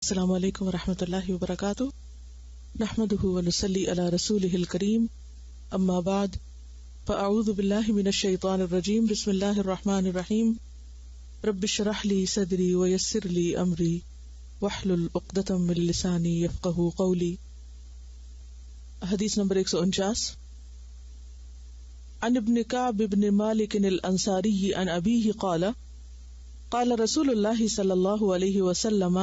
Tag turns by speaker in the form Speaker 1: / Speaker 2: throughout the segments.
Speaker 1: السلام علیکم ورحمۃ اللہ وبرکاتہ، نحمده ونصلی علی رسولہ الکریم، اما بعد فاعوذ باللہ من الشیطان الرجیم، بسم اللہ الرحمن الرحیم، رب اشرح لی صدری ویسر لی امری واحلل عقدۃ من لسانی یفقہوا قولی۔ حدیث نمبر 149، عن ابن کعب بن مالک الانصاری عن ابیہ قال قال رسول اللہ صلی اللہ علیہ وسلم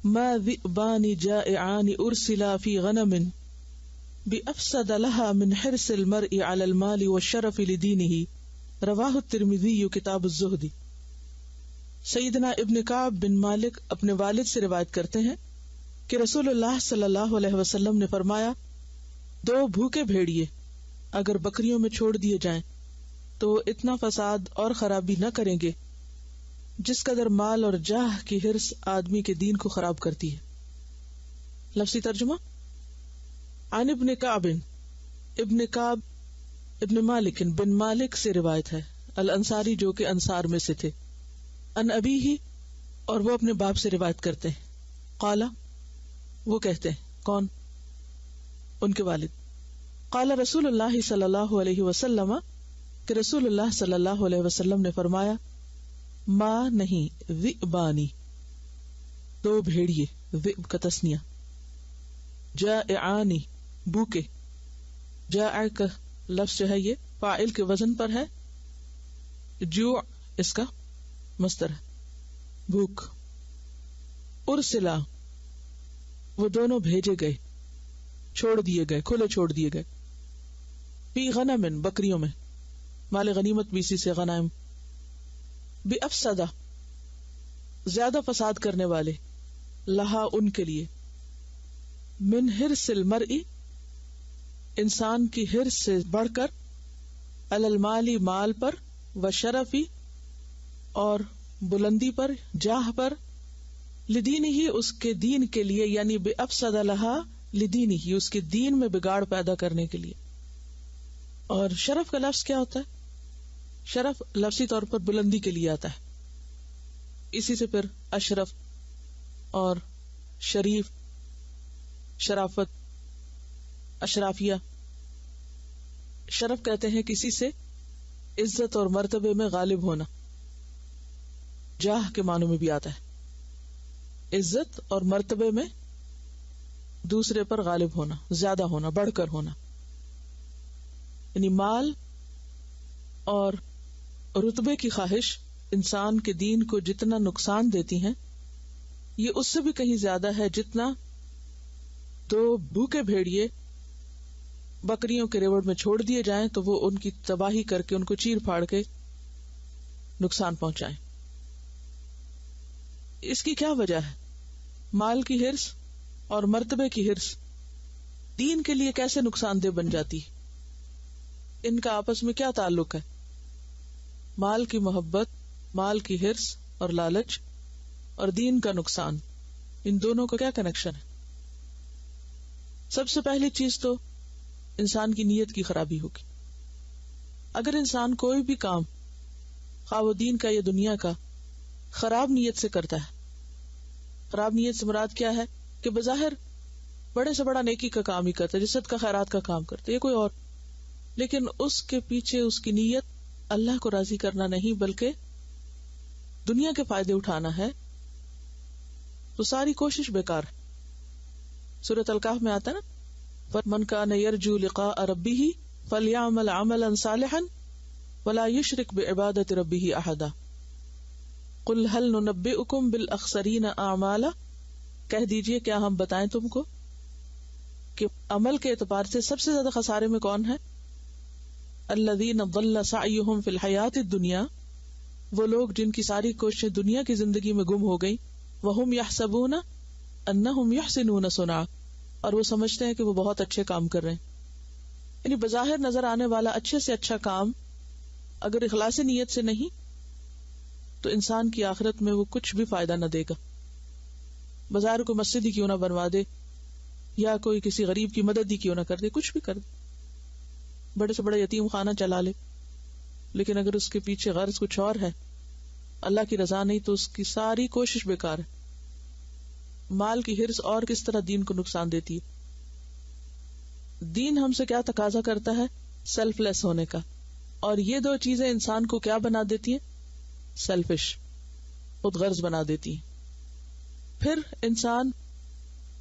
Speaker 1: ما ذئبان جائعان ارسلا فی غنم بافسد لها من حرص المرء على المال والشرف لدینه، رواہ الترمذی کتاب الزہد۔ سیدنا ابن کعب بن مالک اپنے والد سے روایت کرتے ہیں کہ رسول اللہ صلی اللہ علیہ وسلم نے فرمایا، دو بھوکے بھیڑیے اگر بکریوں میں چھوڑ دیے جائیں تو وہ اتنا فساد اور خرابی نہ کریں گے جس قدر مال اور جاہ کی حرص آدمی کے دین کو خراب کرتی ہے۔ لفظی ترجمہ، عن ابن کعب، ابن کعب ابن مالک بن مالک سے روایت ہے، الانصاری جو کہ انصار میں سے تھے، ان ابیہ اور وہ اپنے باپ سے روایت کرتے ہیں، قال وہ کہتے ہیں، کون؟ ان کے والد، قال رسول اللہ صلی اللہ علیہ وسلم کہ رسول اللہ صلی اللہ علیہ وسلم نے فرمایا، ما نہیں ذئبانی دو بھیڑیے، ذئب کا تسنیہ، جائعانی بھوکے، جائع کا لفظ جو ہے یہ فاعل کے وزن پر ہے، جوع اس کا مصدر ہے، بھوک، ارسلا وہ دونوں بھیجے گئے، چھوڑ دیے گئے، کھلے چھوڑ دیے گئے، فی غنم بکریوں میں، مال غنیمت بھی اسی سے غنائم، بِأَفْسَدَ زیادہ فساد کرنے والے، لہا ان کے لیے، من حرص المرء انسان کی حرص سے بڑھ کر، علی المال مال پر، وشرفی اور بلندی پر، جاہ پر، لدینہ ہی اس کے دین کے لیے، یعنی بِأَفْسَدَ لَهَا لدینہ ہی اس کے دین میں بگاڑ پیدا کرنے کے لیے۔ اور شرف کا لفظ کیا ہوتا ہے؟ شرف لفظی طور پر بلندی کے لیے آتا ہے، اسی سے پھر اشرف اور شریف، شرافت، اشرافیہ، شرف کہتے ہیں کسی سے عزت اور مرتبے میں غالب ہونا، جاہ کے معنوں میں بھی آتا ہے، عزت اور مرتبے میں دوسرے پر غالب ہونا، زیادہ ہونا، بڑھ کر ہونا، یعنی مال اور رتبے کی خواہش انسان کے دین کو جتنا نقصان دیتی ہیں، یہ اس سے بھی کہیں زیادہ ہے جتنا دو بھوکے بھیڑیے بکریوں کے ریوڑ میں چھوڑ دیے جائیں تو وہ ان کی تباہی کر کے، ان کو چیر پھاڑ کے نقصان پہنچائیں۔ اس کی کیا وجہ ہے؟ مال کی حرص اور مرتبے کی حرص دین کے لیے کیسے نقصان دہ بن جاتی ہے؟ ان کا آپس میں کیا تعلق ہے؟ مال کی محبت، مال کی حرص اور لالچ اور دین کا نقصان، ان دونوں کا کیا کنیکشن ہے؟ سب سے پہلی چیز تو انسان کی نیت کی خرابی ہوگی۔ اگر انسان کوئی بھی کام، خواہ وہ دین کا یا دنیا کا، خراب نیت سے کرتا ہے، خراب نیت سے مراد کیا ہے کہ بظاہر بڑے سے بڑا نیکی کا کام ہی کرتا ہے، جسد کا خیرات کا کام کرتا ہے، یہ کوئی اور، لیکن اس کے پیچھے اس کی نیت اللہ کو راضی کرنا نہیں بلکہ دنیا کے فائدے اٹھانا ہے، تو ساری کوشش بیکار ہے۔ سورۃ الکہف میں آتا ہے نا، فَمَنْ كَانَ يَرْجُو لِقَاءَ رَبِّهِ فَلْيَعْمَلْ عَمَلًا صَالِحًا وَلَا يُشْرِكْ بِعِبَادَةِ رَبِّهِ أَحَدًا قُلْ هَلْ نُنَبِّئُكُمْ بِالْأَخْسَرِينَ أَعْمَالًا، کہہ دیجئے کیا ہم بتائیں تم کو کہ عمل کے اعتبار سے سب سے زیادہ خسارے میں کون ہے؟ الذین ضل سعیہم فی الحیاۃ الدنیا، وہ لوگ جن کی ساری کوششیں دنیا کی زندگی میں گم ہو گئی، وہم یحسبون انہم یحسنون صنعا، اور وہ سمجھتے ہیں کہ وہ بہت اچھے کام کر رہے ہیں۔ یعنی بظاہر نظر آنے والا اچھے سے اچھا کام اگر اخلاص نیت سے نہیں تو انسان کی آخرت میں وہ کچھ بھی فائدہ نہ دے گا۔ بظاہر کو مسجد ہی کیوں نہ بنوا دے، یا کوئی کسی غریب کی مدد ہی کیوں نہ کر دے، کچھ بھی کر دے، بڑے سے بڑا یتیم خانہ چلا لے، لیکن اگر اس کے پیچھے غرض کچھ اور ہے، اللہ کی رضا نہیں، تو اس کی ساری کوشش بیکار ہے۔ مال کی ہرس اور کس طرح دین کو نقصان دیتی ہے. دین ہم سے کیا تقاضا کرتا ہے؟ سیلف لیس ہونے کا. اور یہ دو چیزیں انسان کو کیا بنا دیتی ہیں؟ سیلفش، خود غرض بنا دیتی ہیں. پھر انسان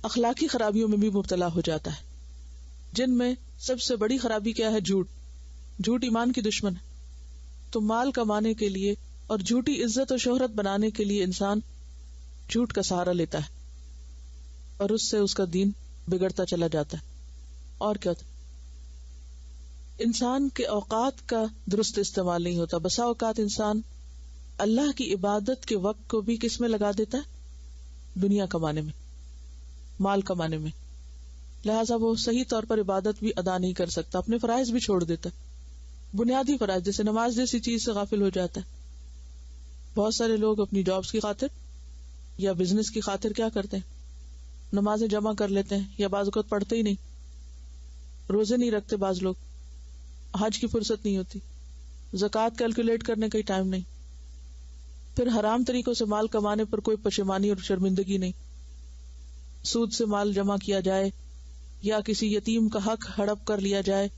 Speaker 1: اخلاقی خرابیوں میں بھی مبتلا ہو جاتا ہے، جن میں سب سے بڑی خرابی کیا ہے؟ جھوٹ. جھوٹ ایمان کی دشمن ہے. تو مال کمانے کے لیے اور جھوٹی عزت و شہرت بنانے کے لیے انسان جھوٹ کا سہارا لیتا ہے، اور اس سے اس کا دین بگڑتا چلا جاتا ہے. اور کیا ہوتا ہے؟ انسان کے اوقات کا درست استعمال نہیں ہوتا. بسا اوقات انسان اللہ کی عبادت کے وقت کو بھی کس میں لگا دیتا ہے؟ دنیا کمانے میں، مال کمانے میں. لہٰذا وہ صحیح طور پر عبادت بھی ادا نہیں کر سکتا، اپنے فرائض بھی چھوڑ دیتا ہے. بنیادی فرائض جیسے نماز جیسی چیز سے غافل ہو جاتا ہے. بہت سارے لوگ اپنی جابس کی خاطر یا بزنس کی خاطر کیا کرتے ہیں؟ نمازیں جمع کر لیتے ہیں، یا بعض اوقات پڑھتے ہی نہیں، روزے نہیں رکھتے. بعض لوگ حج کی فرصت نہیں ہوتی، زکوٰۃ کیلکولیٹ کرنے کا ہی ٹائم نہیں. پھر حرام طریقوں سے مال کمانے پر کوئی پشیمانی اور شرمندگی نہیں. سود سے مال جمع کیا جائے، یا کسی یتیم کا حق ہڑپ کر لیا جائے،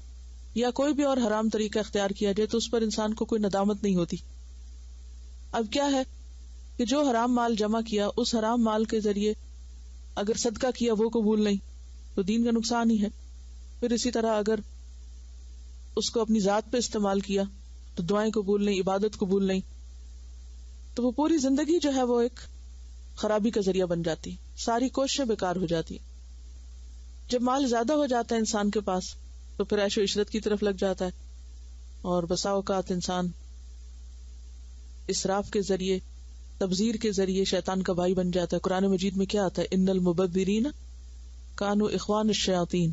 Speaker 1: یا کوئی بھی اور حرام طریقہ اختیار کیا جائے، تو اس پر انسان کو کوئی ندامت نہیں ہوتی. اب کیا ہے کہ جو حرام مال جمع کیا، اس حرام مال کے ذریعے اگر صدقہ کیا وہ قبول نہیں تو دین کا نقصان ہی ہے. پھر اسی طرح اگر اس کو اپنی ذات پہ استعمال کیا تو دعائیں قبول نہیں، عبادت قبول نہیں، تو وہ پوری زندگی جو ہے وہ ایک خرابی کا ذریعہ بن جاتی، ساری کوششیں بیکار ہو جاتی. جب مال زیادہ ہو جاتا ہے انسان کے پاس تو پھر عیش و عشرت کی طرف لگ جاتا ہے، اور بسا اوقات انسان اسراف کے ذریعے، تبذیر کے ذریعے شیطان کا بھائی بن جاتا ہے. قرآن مجید میں کیا آتا ہے؟ ان المبذرین کانوا اخوان الشیاطین،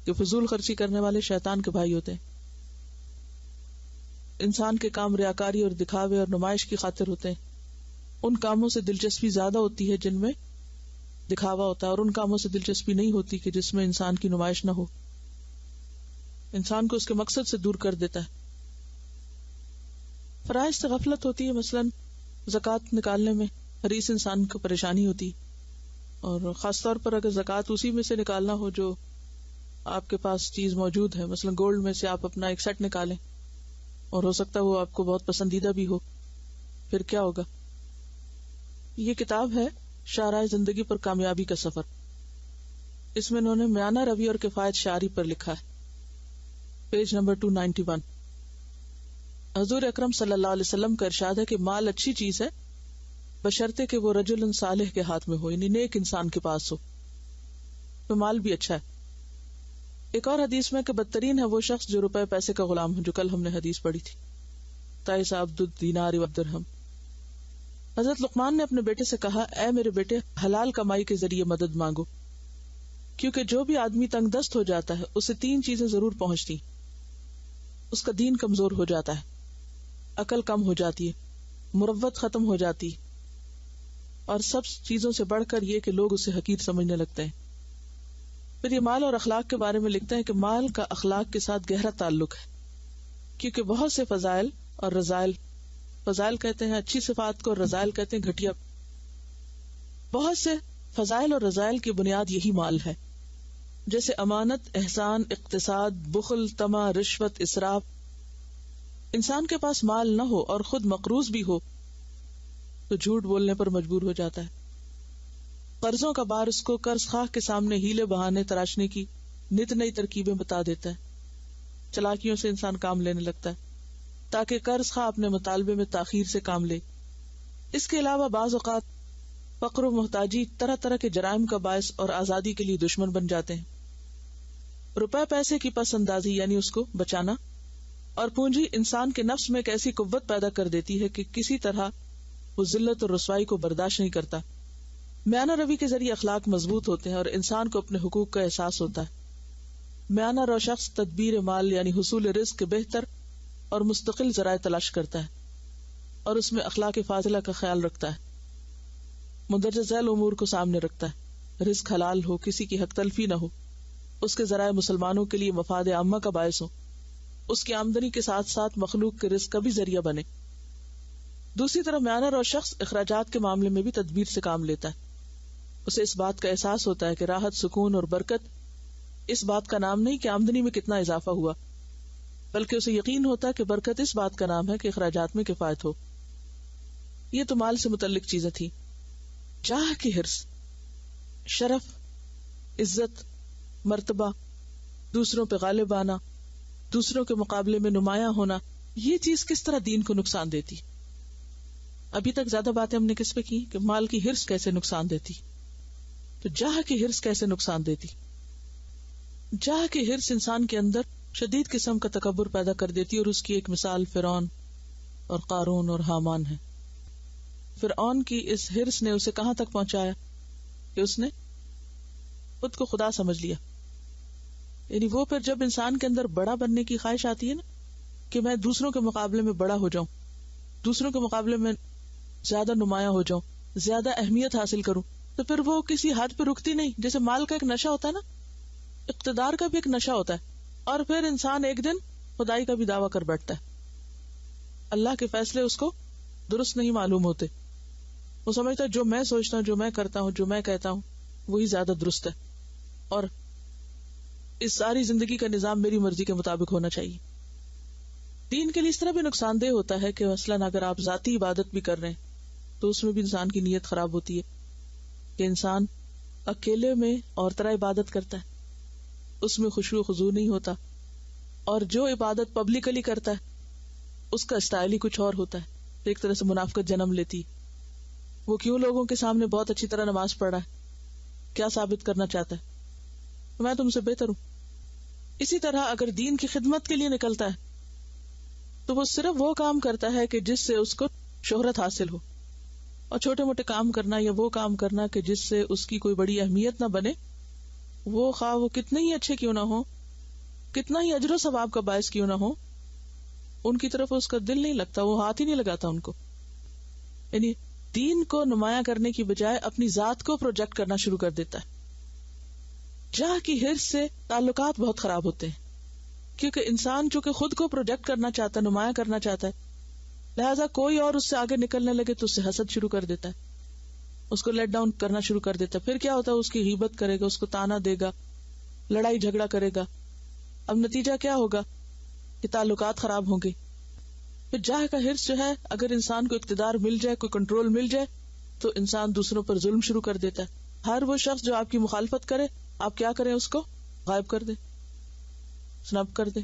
Speaker 1: کہ فضول خرچی کرنے والے شیطان کے بھائی ہوتے ہیں. انسان کے کام ریاکاری اور دکھاوے اور نمائش کی خاطر ہوتے ہیں. ان کاموں سے دلچسپی زیادہ ہوتی ہے جن میں دکھاوا ہوتا ہے، اور ان کاموں سے دلچسپی نہیں ہوتی کہ جس میں انسان کی نمائش نہ ہو. انسان کو اس کے مقصد سے دور کر دیتا ہے. فرائض سے غفلت ہوتی ہے. مثلا زکوٰۃ نکالنے میں ہر اس انسان کو پریشانی ہوتی، اور خاص طور پر اگر زکوٰۃ اسی میں سے نکالنا ہو جو آپ کے پاس چیز موجود ہے. مثلا گولڈ میں سے آپ اپنا ایک سیٹ نکالیں، اور ہو سکتا ہے وہ آپ کو بہت پسندیدہ بھی ہو، پھر کیا ہوگا؟ یہ کتاب ہے شاہراہ زندگی پر کامیابی کا سفر. اس میں انہوں نے میانہ روی اور کفایت شعری پر لکھا ہے، پیج نمبر 291. حضور اکرم صلی اللہ علیہ وسلم کا ارشاد ہے کہ مال اچھی چیز ہے بشرطے کہ وہ رجل صالح کے ہاتھ میں ہو، یعنی نیک انسان کے پاس ہو تو مال بھی اچھا ہے. ایک اور حدیث میں کہ بدترین ہے وہ شخص جو روپے پیسے کا غلام ہے، جو کل ہم نے حدیث پڑھی تھی، تائس عبد الدینار والدرہم. حضرت لقمان نے اپنے بیٹے سے کہا، اے میرے بیٹے، حلال کمائی کے ذریعے مدد مانگو، کیونکہ جو بھی آدمی تنگ دست ہو جاتا ہے اسے 3 چیزیں ضرور پہنچتی. اس کا دین کمزور ہو جاتا ہے، عقل کم ہو جاتی ہے، مروت ختم ہو جاتی، اور سب چیزوں سے بڑھ کر یہ کہ لوگ اسے حقیر سمجھنے لگتے ہیں. پھر یہ مال اور اخلاق کے بارے میں لکھتے ہیں کہ مال کا اخلاق کے ساتھ گہرا تعلق ہے، کیونکہ بہت سے فضائل اور رذائل، فضائل کہتے ہیں اچھی صفات کو اور رذائل کہتے ہیں گھٹیا، بہت سے فضائل اور رذائل کی بنیاد یہی مال ہے، جیسے امانت، احسان، اقتصاد، بخل، طمع، رشوت، اسراف. انسان کے پاس مال نہ ہو اور خود مقروض بھی ہو تو جھوٹ بولنے پر مجبور ہو جاتا ہے. قرضوں کا بار اس کو قرض خواہ کے سامنے ہیلے بہانے تراشنے کی نت نئی ترکیبیں بتا دیتا ہے. چلاکیوں سے انسان کام لینے لگتا ہے تاکہ قرض خواہ اپنے مطالبے میں تاخیر سے کام لے. اس کے علاوہ بعض اوقات فقر و محتاجی طرح طرح کے جرائم کا باعث اور آزادی کے لیے دشمن بن جاتے ہیں. روپے پیسے کی پس اندازی یعنی اس کو بچانا اور پونجی انسان کے نفس میں ایک ایسی قوت پیدا کر دیتی ہے کہ کسی طرح وہ ذلت اور رسوائی کو برداشت نہیں کرتا. میانہ روی کے ذریعے اخلاق مضبوط ہوتے ہیں اور انسان کو اپنے حقوق کا احساس ہوتا ہے. میانہ رو شخص تدبیر مال یعنی حصول رزق کے بہتر اور مستقل ذرائع تلاش کرتا ہے اور اس میں اخلاق فاضلہ کا خیال رکھتا ہے. مندرجہ ذیل امور کو سامنے رکھتا ہے، رزق حلال ہو، کسی کی حق تلفی نہ ہو، اس کے ذرائع مسلمانوں کے لیے مفاد عامہ کا باعث ہو، اس کی آمدنی کے ساتھ ساتھ مخلوق کے رزق کا بھی ذریعہ بنے. دوسری طرف میانہ رو شخص اخراجات کے معاملے میں بھی تدبیر سے کام لیتا ہے. اسے اس بات کا احساس ہوتا ہے کہ راحت، سکون اور برکت اس بات کا نام نہیں کہ آمدنی میں کتنا اضافہ ہوا، بلکہ اسے یقین ہوتا ہے کہ برکت اس بات کا نام ہے کہ اخراجات میں کفایت ہو۔ یہ تو مال سے متعلق چیزیں تھی۔ جاہ کی حرص، شرف، عزت، مرتبہ، دوسروں پہ غالب آنا، دوسروں کے مقابلے میں نمایاں ہونا، یہ چیز کس طرح دین کو نقصان دیتی؟ ابھی تک زیادہ باتیں ہم نے کس پہ کی کہ مال کی حرص کیسے نقصان دیتی، تو جاہ کی حرص کیسے نقصان دیتی؟ جاہ کی حرص انسان کے اندر شدید قسم کا تکبر پیدا کر دیتی، اور اس کی ایک مثال فرعون اور قارون اور حامان ہے۔ فرعون کی اس حرص نے اسے کہاں تک پہنچایا کہ اس نے خود کو خدا سمجھ لیا۔ یعنی وہ پھر جب انسان کے اندر بڑا بننے کی خواہش آتی ہے نا کہ میں دوسروں کے مقابلے میں بڑا ہو جاؤں، دوسروں کے مقابلے میں زیادہ نمایاں ہو جاؤں، زیادہ اہمیت حاصل کروں، تو پھر وہ کسی حد پہ رکتی نہیں۔ جیسے مال کا ایک نشہ ہوتا ہے نا، اقتدار کا بھی ایک نشہ ہوتا ہے، اور پھر انسان ایک دن خدائی کا بھی دعویٰ کر بیٹھتا ہے۔ اللہ کے فیصلے اس کو درست نہیں معلوم ہوتے، وہ سمجھتا ہے جو میں سوچتا ہوں، جو میں کرتا ہوں، جو میں کہتا ہوں وہی زیادہ درست ہے، اور اس ساری زندگی کا نظام میری مرضی کے مطابق ہونا چاہیے۔ دین کے لیے اس طرح بھی نقصان دہ ہوتا ہے کہ مثلاً اگر آپ ذاتی عبادت بھی کر رہے ہیں تو اس میں بھی انسان کی نیت خراب ہوتی ہے کہ انسان اکیلے میں اور طرح عبادت کرتا ہے، اس میں خشوع و خضوع نہیں ہوتا، اور جو عبادت پبلکلی کرتا ہے اس کا اسٹائل ہی کچھ اور ہوتا ہے، ایک طرح سے منافقت جنم لیتی۔ وہ کیوں لوگوں کے سامنے بہت اچھی طرح نماز پڑھ رہا ہے، کیا ثابت کرنا چاہتا ہے، میں تم سے بہتر ہوں۔ اسی طرح اگر دین کی خدمت کے لیے نکلتا ہے تو وہ صرف وہ کام کرتا ہے کہ جس سے اس کو شہرت حاصل ہو، اور چھوٹے موٹے کام کرنا یا وہ کام کرنا کہ جس سے اس کی کوئی بڑی اہمیت نہ بنے، وہ خواہ وہ کتنے ہی اچھے کیوں نہ ہو، کتنا ہی اجر و ثواب کا باعث کیوں نہ ہو، ان کی طرف اس کا دل نہیں لگتا، وہ ہاتھ ہی نہیں لگاتا ان کو۔ یعنی دین کو نمایاں کرنے کی بجائے اپنی ذات کو پروجیکٹ کرنا شروع کر دیتا ہے۔ جاہ کی حرص سے تعلقات بہت خراب ہوتے ہیں، کیونکہ انسان چونکہ خود کو پروجیکٹ کرنا چاہتا ہے، نمایاں کرنا چاہتا ہے، لہٰذا کوئی اور اس سے آگے نکلنے لگے تو اس سے حسد شروع کر دیتا ہے، اس کو لیٹ ڈاؤن کرنا شروع کر دیتا ہے۔ پھر کیا ہوتا ہے، اس کی غیبت کرے گا، اس کو تانا دے گا، لڑائی جھگڑا کرے گا۔ اب نتیجہ کیا ہوگا کہ تعلقات خراب ہوں گے۔ پھر جاہ کا حرص جو ہے، اگر انسان کو اقتدار مل جائے، کوئی کنٹرول مل جائے، تو انسان دوسروں پر ظلم شروع کر دیتا ہے۔ ہر وہ شخص جو آپ کی مخالفت کرے، آپ کیا کریں، اس کو غائب کر دیں، سنب کر دیں۔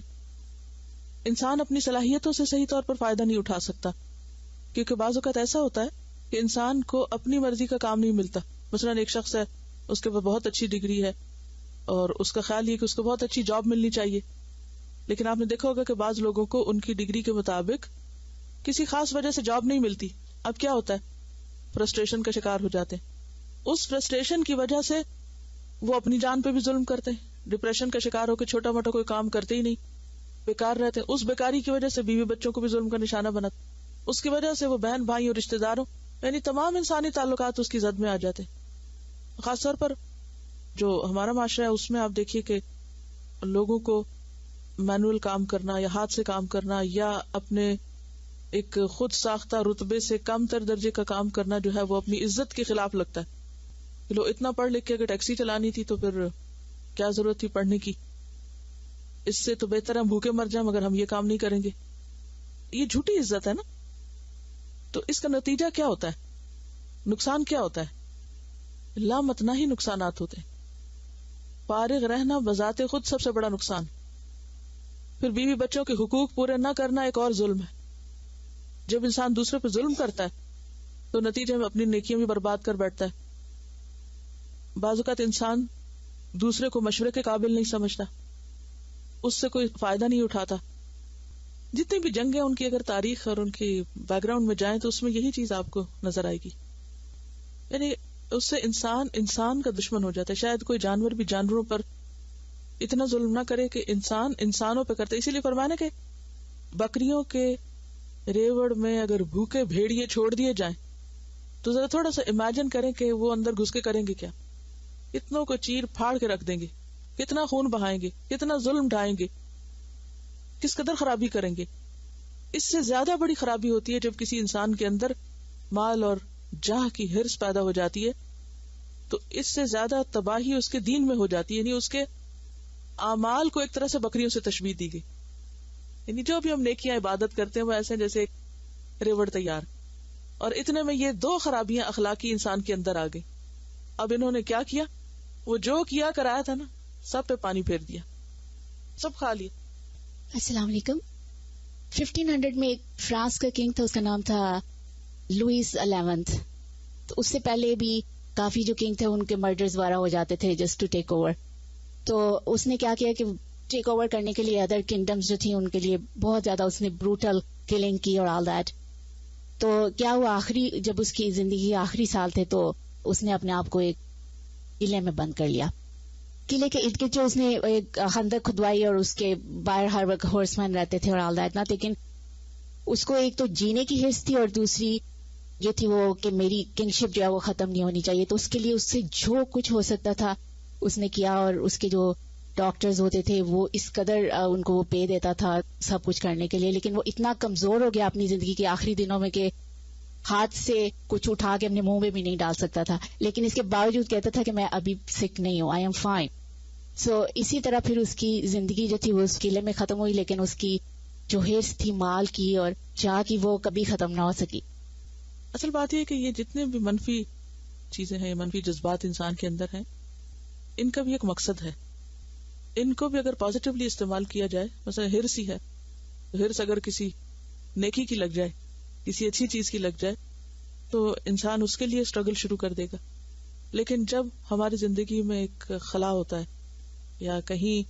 Speaker 1: انسان اپنی صلاحیتوں سے صحیح طور پر فائدہ نہیں اٹھا سکتا، کیونکہ بعض اوقات ایسا ہوتا ہے کہ انسان کو اپنی مرضی کا کام نہیں ملتا۔ مثلا ایک شخص ہے، اس کے پاس بہت اچھی ڈگری ہے اور اس کا خیال یہ کہ اس کو بہت اچھی جاب ملنی چاہیے، لیکن آپ نے دیکھا ہوگا کہ بعض لوگوں کو ان کی ڈگری کے مطابق کسی خاص وجہ سے جاب نہیں ملتی۔ اب کیا ہوتا ہے، فرسٹریشن کا شکار ہو جاتے ہیں۔ اس فرسٹریشن کی وجہ سے وہ اپنی جان پہ بھی ظلم کرتے ہیں، ڈپریشن کا شکار ہو کے چھوٹا موٹا کوئی کام کرتے ہی نہیں، بیکار رہتے ہیں۔ اس بیکاری کی وجہ سے بیوی بچوں کو بھی ظلم کا نشانہ بناتے، اس کی وجہ سے وہ بہن بھائی اور رشتے داروں، یعنی تمام انسانی تعلقات اس کی زد میں آ جاتے۔ خاص طور پر جو ہمارا معاشرہ ہے اس میں آپ دیکھیے کہ لوگوں کو مینول کام کرنا یا ہاتھ سے کام کرنا یا اپنے ایک خود ساختہ رتبے سے کم تر درجے کا کام کرنا جو ہے وہ اپنی عزت کے خلاف لگتا ہے۔ لو اتنا پڑھ لکھ کے اگر ٹیکسی چلانی تھی تو پھر کیا ضرورت تھی پڑھنے کی، اس سے تو بہتر ہم بھوکے مر جائیں مگر ہم یہ کام نہیں کریں گے۔ یہ جھوٹی عزت ہے نا۔ تو اس کا نتیجہ کیا ہوتا ہے، نقصان کیا ہوتا ہے، لامتناہی نقصانات ہوتے ہیں۔ فارغ رہنا بذات خود سب سے بڑا نقصان، پھر بیوی بچوں کے حقوق پورے نہ کرنا ایک اور ظلم ہے۔ جب انسان دوسرے پہ ظلم کرتا ہے تو نتیجے میں اپنی نیکیاں بھی برباد کر بیٹھتا ہے۔ بعض اوقات انسان دوسرے کو مشورے کے قابل نہیں سمجھتا، اس سے کوئی فائدہ نہیں اٹھاتا۔ جتنی بھی جنگیں ان کی اگر تاریخ اور ان کی بیک گراؤنڈ میں جائیں تو اس میں یہی چیز آپ کو نظر آئے گی، یعنی اس سے انسان کا دشمن ہو جاتا ہے۔ شاید کوئی جانور بھی جانوروں پر اتنا ظلم نہ کرے کہ انسان انسانوں پہ کرتا ہے۔ اسی لیے فرمایا نا کہ بکریوں کے ریوڑ میں اگر بھوکے بھیڑیے چھوڑ دیے جائیں تو ذرا تھوڑا سا امیجن کریں کہ وہ اندر گھس کے کریں گے کیا، کتنوں کو چیر پھاڑ کے رکھ دیں گے، کتنا خون بہائیں گے، کتنا ظلم ڈھائیں گے، کس قدر خرابی کریں گے۔ اس سے زیادہ بڑی خرابی ہوتی ہے جب کسی انسان کے اندر مال اور جاہ کی حرص پیدا ہو جاتی ہے تو اس سے زیادہ تباہی اس کے دین میں ہو جاتی ہے. یعنی اس کے اعمال کو ایک طرح سے بکریوں سے تشبیہ دی گئی. یعنی جو بھی ہم نیکیاں عبادت کرتے ہیں وہ ایسے جیسے ایک ریوڑ تیار, اور اتنے میں یہ دو خرابیاں اخلاقی انسان کے اندر آ گئی. اب انہوں نے کیا کیا, وہ جو کیا کرایا تھا نا سب پہ پانی پھیر دیا, سب کھا لیا.
Speaker 2: السلام علیکم. 1500 میں ایک فرانس کا کنگ تھا, اس کا نام تھا لوئس 11. تو اس سے پہلے بھی کافی جو کنگ تھے ان کے مرڈرز وغیرہ ہو جاتے تھے جسٹ ٹو ٹیک اوور. تو اس نے کیا کیا کہ ٹیک اوور کرنے کے لیے ادر کنگڈمز جو تھیں ان کے لیے بہت زیادہ اس نے بروٹل کلنگ کی اور آل دیٹ. تو کیا ہوا, آخری جب اس کی زندگی کے آخری سال تھے تو اس نے اپنے آپ کو ایک قلعے میں بند کر لیا. قلعے کے ارد گرد جو اس نے ایک خندق کھدوائی اور اس کے باہر ہر وقت ہارس مین رہتے تھے اور آل دیٹ نا, لیکن اس کو ایک تو جینے کی حرص تھی اور دوسری یہ تھی وہ کہ میری کنگشپ جو ہے وہ ختم نہیں ہونی چاہیے. تو اس کے لیے اس سے جو کچھ ہو سکتا تھا اس نے کیا, اور اس کے جو ڈاکٹرز ہوتے تھے وہ اس قدر ان کو وہ پے دیتا تھا سب کچھ کرنے کے لیے, لیکن وہ اتنا کمزور ہو گیا اپنی زندگی کے آخری دنوں میں کہ ہاتھ سے کچھ اٹھا کے اپنے منہ میں بھی نہیں ڈال سکتا تھا, لیکن اس کے باوجود کہتا تھا کہ میں ابھی سک نہیں ہوں, آئی ایم فائن. سو اسی طرح پھر اس کی زندگی جو تھی وہ اس قلعے میں ختم ہوئی, لیکن اس کی جو حرص تھی مال کی اور چاہ کی وہ کبھی ختم نہ ہو سکی.
Speaker 1: اصل بات یہ ہے کہ یہ جتنے بھی منفی چیزیں ہیں, منفی جذبات انسان کے اندر ہیں, ان کا بھی ایک مقصد ہے. ان کو بھی اگر پازیٹیولی استعمال کیا جائے, مثلا ہرس ہی ہے, ہرس اگر کسی نیکی کی لگ جائے, کسی اچھی چیز کی لگ جائے تو انسان اس کے لیے اسٹرگل شروع کر دے گا. لیکن جب ہماری زندگی میں ایک خلا ہوتا ہے یا کہیں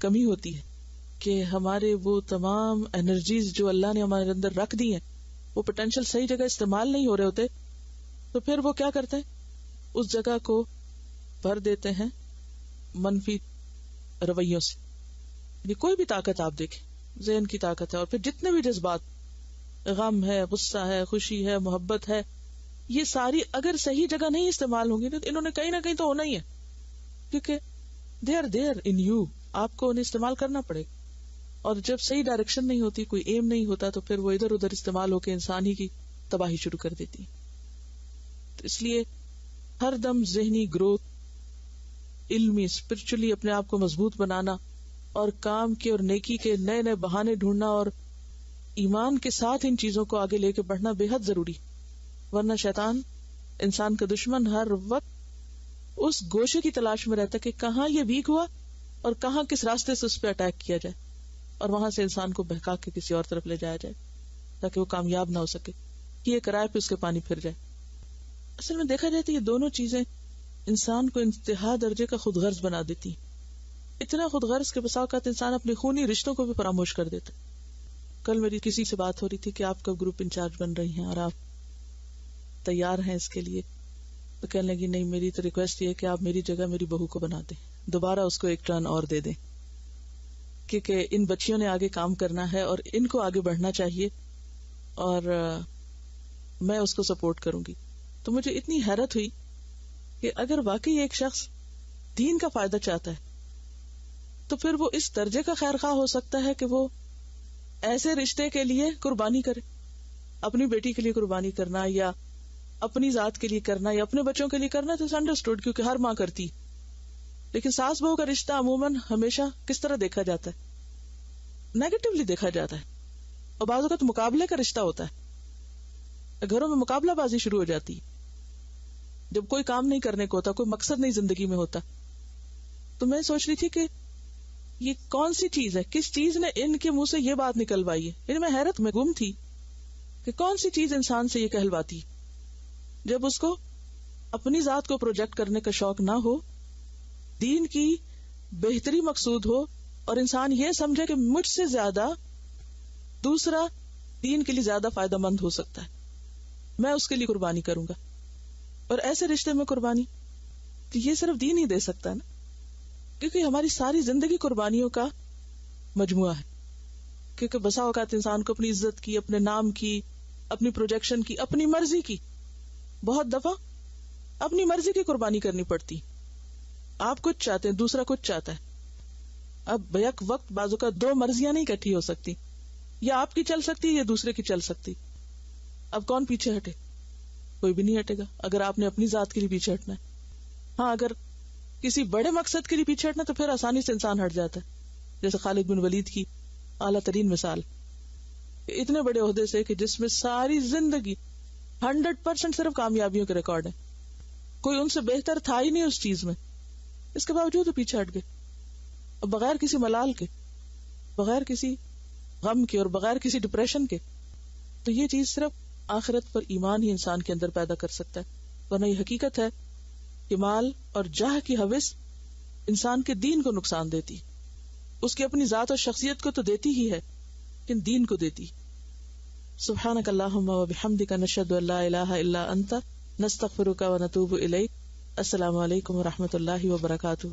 Speaker 1: کمی ہوتی ہے کہ ہمارے وہ تمام انرجیز جو اللہ نے ہمارے اندر رکھ دی ہیں وہ پوٹینشیل صحیح جگہ استعمال نہیں ہو رہے ہوتے, تو پھر وہ کیا کرتے ہیں, اس جگہ کو بھر دیتے ہیں منفی رویوں سے. یعنی کوئی بھی طاقت آپ دیکھیں, ذہن کی طاقت ہے, اور پھر جتنے بھی جذبات, غم ہے, غصہ ہے, خوشی ہے, محبت ہے, یہ ساری اگر صحیح جگہ نہیں استعمال ہوں گی تو انہوں نے کہیں نہ کہیں تو ہونا ہی ہے, کیونکہ they are there in you, آپ کو انہیں استعمال کرنا پڑے گا. اور جب صحیح ڈائریکشن نہیں ہوتی, کوئی ایم نہیں ہوتا, تو پھر وہ ادھر ادھر استعمال ہو کے انسان ہی کی تباہی شروع کر دیتی. تو اس لیے ہر دم ذہنی گروتھ, علمی اسپرچولی اپنے آپ کو مضبوط بنانا, اور کام کے اور نیکی کے نئے نئے بہانے ڈھونڈنا, اور ایمان کے ساتھ ان چیزوں کو آگے لے کے بڑھنا بے حد ضروری. ورنہ شیطان, انسان کا دشمن, ہر وقت اس گوشے کی تلاش میں رہتا کہ کہاں یہ ویک ہوا اور کہاں کس راستے سے اس پہ اٹیک کیا جائے, اور وہاں سے انسان کو بہکا کے کسی اور طرف لے جایا جائے تاکہ وہ کامیاب نہ ہو سکے, کہ یہ کرائے پہ اس کے پانی پھر جائے. اصل میں دیکھا جائے تو یہ دونوں چیزیں انسان کو انتہا درجے کا خود غرض بنا دیتی, اتنا خود غرض کے بسا اوقات انسان اپنے خونی رشتوں کو بھی فراموش کر دیتا. کل میری کسی سے بات ہو رہی تھی کہ آپ کا گروپ انچارج بن رہی ہیں اور آپ تیار ہیں اس کے لیے, تو کہنے لگی نہیں, میری تو ریکویسٹ یہ ہے کہ آپ میری جگہ میری بہو کو بنا دیں, دوبارہ اس کو ایک ٹرن اور دے دیں, کیونکہ ان بچیوں نے آگے کام کرنا ہے اور ان کو آگے بڑھنا چاہیے, اور میں اس کو سپورٹ کروں گی. تو مجھے اتنی حیرت ہوئی کہ اگر واقعی ایک شخص دین کا فائدہ چاہتا ہے تو پھر وہ اس درجے کا خیر خواہ ہو سکتا ہے کہ وہ ایسے رشتے کے لیے قربانی کرے, اپنی بیٹی کے لیے قربانی کرنا, یا اپنی ذات کے لیے کرنا, یا اپنے بچوں کے لیے کرنا, تو انڈرسٹوڈ, کیونکہ ہر ماں کرتی. لیکن ساس بہو کا رشتہ عموماً ہمیشہ کس طرح دیکھا جاتا ہے, نیگیٹولی دیکھا جاتا ہے, اور بعض اوقات مقابلے کا رشتہ ہوتا ہے. گھروں میں مقابلہ بازی شروع ہو جاتی ہے جب کوئی کام نہیں کرنے کو ہوتا, کوئی مقصد نہیں زندگی میں ہوتا. تو میں سوچ رہی تھی کہ یہ کون سی چیز ہے, کس چیز نے ان کے منہ سے یہ بات نکلوائی ہے. یعنی میں حیرت میں گم تھی کہ کون سی چیز انسان سے یہ کہلواتی, جب اس کو اپنی ذات کو پروجیکٹ کرنے کا شوق نہ ہو, دین کی بہتری مقصود ہو, اور انسان یہ سمجھے کہ مجھ سے زیادہ دوسرا دین کے لیے زیادہ فائدہ مند ہو سکتا ہے, میں اس کے لیے قربانی کروں گا. اور ایسے رشتے میں قربانی تو یہ صرف دین ہی دے سکتا ہے نا, کیونکہ ہماری ساری زندگی قربانیوں کا مجموعہ ہے. کیونکہ بسا اوقات انسان کو اپنی عزت کی, اپنے نام کی, اپنی پروجیکشن کی, اپنی مرضی کی, بہت دفعہ اپنی مرضی کی قربانی کرنی پڑتی. آپ کچھ چاہتے ہیں, دوسرا کچھ چاہتا ہے. اب بیک وقت بازو کا دو مرضیاں نہیں اکٹھی ہو سکتی, یا آپ کی چل سکتی یا دوسرے کی چل سکتی. اب کون پیچھے ہٹے؟ کوئی بھی نہیں ہٹے گا اگر آپ نے اپنی ذات کے لیے پیچھے ہٹنا ہے. ہاں اگر کسی بڑے مقصد کے لیے پیچھے ہٹنا تو پھر آسانی سے انسان ہٹ جاتا ہے، جیسے خالد بن ولید کی اعلیٰ ترین مثال، اتنے بڑے عہدے سے کہ جس میں ساری زندگی 100% صرف کامیابیوں کے ریکارڈ ہے، کوئی ان سے بہتر تھا ہی نہیں اس چیز میں، اس کے باوجود وہ پیچھے ہٹ گئے، اور بغیر کسی ملال کے، بغیر کسی غم کے اور بغیر کسی ڈپریشن کے. تو یہ چیز صرف آخرت پر ایمان ہی انسان کے اندر پیدا کر سکتا ہے، ورنہ یہ حقیقت ہے کہ مال اور جاہ کی ہوس انسان کے دین کو نقصان دیتی، اس کی اپنی ذات اور شخصیت کو تو دیتی ہی ہے لیکن دین کو دیتی. سبحانک اللہم و بحمدک نشہد ان لا الہ الا انت نستغفرک و نتوب الیک. السلام علیکم و رحمۃ اللہ وبرکاتہ.